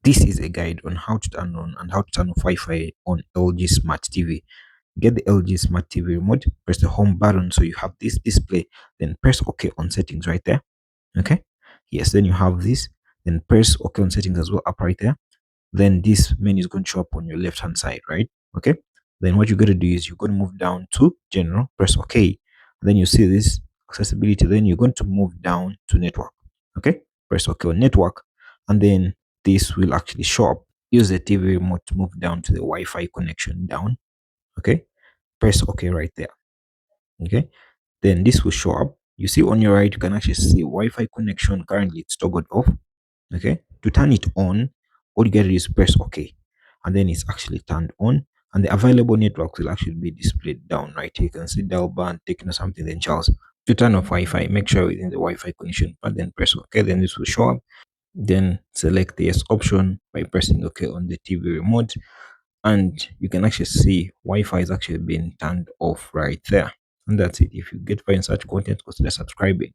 This is a guide on how to turn on and how to turn off Wi-Fi on LG Smart TV. Get the LG Smart TV remote, press the home button so you have this display, then press OK on settings right there. Okay. Yes, then you have this, then press OK on settings as well up right there. Then this menu is going to show up on your left hand side, right? Okay. Then what you're going to do is you're going to move down to general, press OK. Then you see this accessibility. Then you're going to move down to network. Okay. Press OK on network. And then this will actually show up. Use the TV remote to move down to the Wi-Fi connection down. Okay. Press OK right there. Okay. Then this will show up. You see on your right, you can actually see Wi-Fi connection. Currently it's toggled off. Okay. To turn it on, all you get is press OK. And then it's actually turned on. And the available networks will actually be displayed down right here. You can see Dell band, taking something, then Charles. To turn off Wi-Fi, make sure within the Wi-Fi connection, but then press OK. Then this will show up. Then select the yes option by pressing OK on the TV remote. And you can actually see Wi-Fi is actually being turned off right there. And that's it. If you get fine such content, consider subscribing.